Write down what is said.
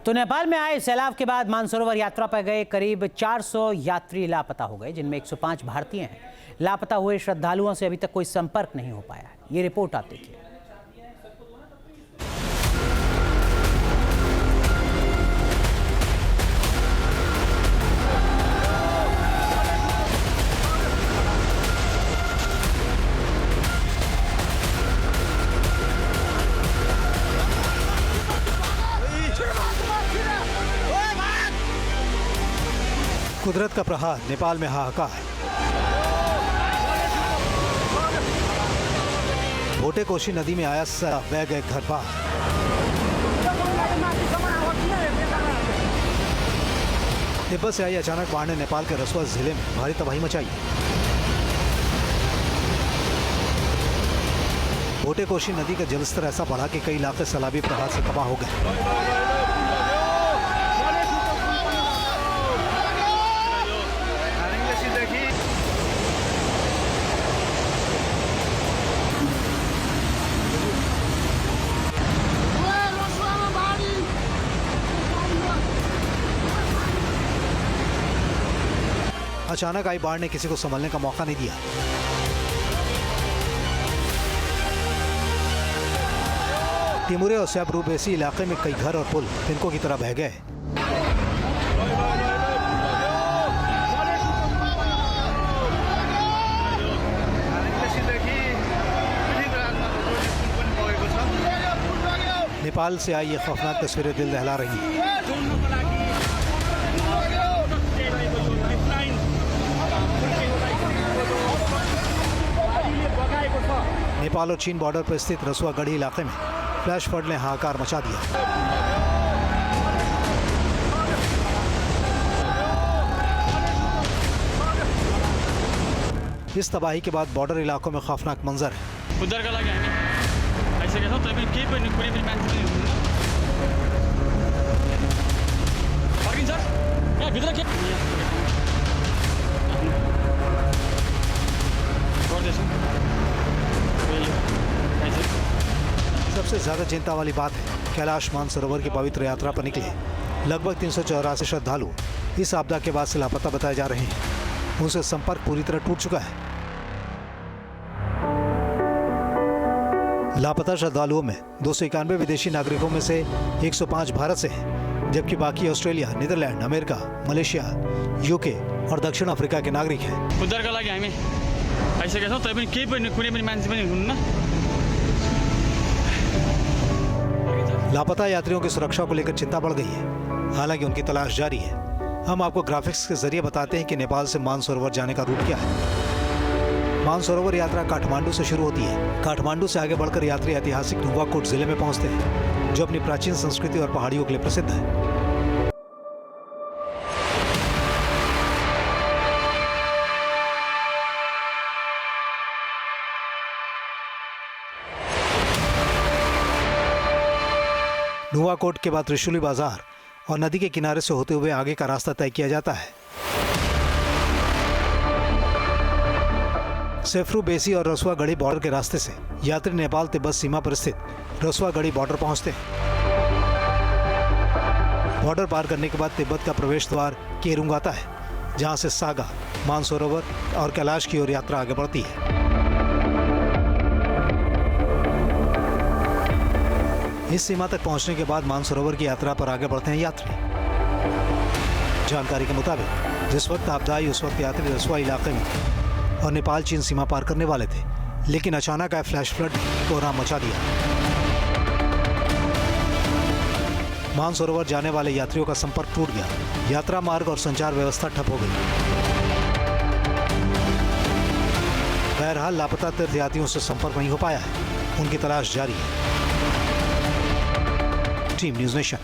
तो नेपाल में आए सैलाब के बाद मानसरोवर यात्रा पर गए करीब 400 यात्री लापता हो गए, जिनमें 105 भारतीय हैं। लापता हुए श्रद्धालुओं से अभी तक कोई संपर्क नहीं हो पाया है। ये रिपोर्ट आप देखिए। कुदरत का प्रहार, नेपाल में हाहाकार। भोटे कोशी नदी में आया सैलाब, बह गए घर बार। तिब्बत से आई अचानक बाढ़ ने नेपाल के रसुआ जिले में भारी तबाही मचाई। भोटे कोशी नदी का जलस्तर ऐसा बढ़ा कि कई इलाके सैलाबी प्रहार से तबाह हो गए। अचानक आई बाढ़ ने किसी को संभलने का मौका नहीं दिया। टिमुरे और सैब्रूबेसी इलाके में कई घर और पुल तिनकों की तरह बह गए। नेपाल से आई ये खौफनाक तस्वीरें दिल दहला रही हैं। नेपाल और चीन बॉर्डर पर स्थित रसुआगढ़ी इलाके में फ्लैश फ्लड ने हाहाकार मचा दिया। इस तबाही के बाद बॉर्डर इलाकों में खौफनाक मंजर है। उधर का लगे ऐसे कैसा तो के पनि कुनै पनि मान्छे पनि सर यहाँ भित्र के सबसे ज्यादा चिंता वाली बात है, कैलाश मानसरोवर की पवित्र यात्रा पर निकले लगभग 384 श्रद्धालु इस आपदा के बाद से लापता बताए जा रहे हैं। उनसे संपर्क पूरी तरह टूट चुका है। लापता श्रद्धालुओं में 291 विदेशी नागरिकों में से 105 भारत से हैं, जबकि बाकी Australia, Netherlands, America, Malaysia, UK और दक्षिण अफ्रीका के नागरिक हैं। उधर का लगे हामी आइसकेका छौँ, तैपनि केही पनि कुनै पनि मान्छे पनि हुनुहुन्न। लापता यात्रियों की सुरक्षा को लेकर चिंता बढ़ गई है, हालांकि उनकी तलाश जारी है। हम आपको ग्राफिक्स के जरिए बताते हैं कि नेपाल से मानसरोवर जाने का रूट क्या है। मानसरोवर यात्रा काठमांडू से शुरू होती है। काठमांडू से आगे बढ़कर यात्री ऐतिहासिक नुवाकोट जिले में पहुंचते हैं, जो अपनी प्राचीन संस्कृति और पहाड़ियों के लिए प्रसिद्ध है। नुवाकोट के बाद त्रिशूली बाजार और नदी के किनारे से होते हुए आगे का रास्ता तय किया जाता है। सैब्रूबेसी और रसुआगढ़ी बॉर्डर के रास्ते से यात्री नेपाल तिब्बत सीमा पर स्थित रसुआगढ़ी बॉर्डर पहुंचते हैं। बॉर्डर पार करने के बाद तिब्बत का प्रवेश द्वार केरुंग आता है, जहां से सागा, मानसरोवर और कैलाश की ओर यात्रा आगे बढ़ती है। इस सीमा तक पहुंचने के बाद मानसरोवर की यात्रा पर आगे बढ़ते हैं यात्री। जानकारी के मुताबिक जिस वक्त आपदा आई उस वक्त यात्री रसुआ इलाके में और नेपाल चीन सीमा पार करने वाले थे, लेकिन अचानक आए फ्लैश फ्लड ने कोहराम मचा दिया। मानसरोवर जाने वाले यात्रियों का संपर्क टूट गया। यात्रा मार्ग और संचार व्यवस्था ठप हो गई। बहरहाल लापता तीर्थयात्रियों से संपर्क नहीं हो पाया है। उनकी तलाश जारी है। Team news nation.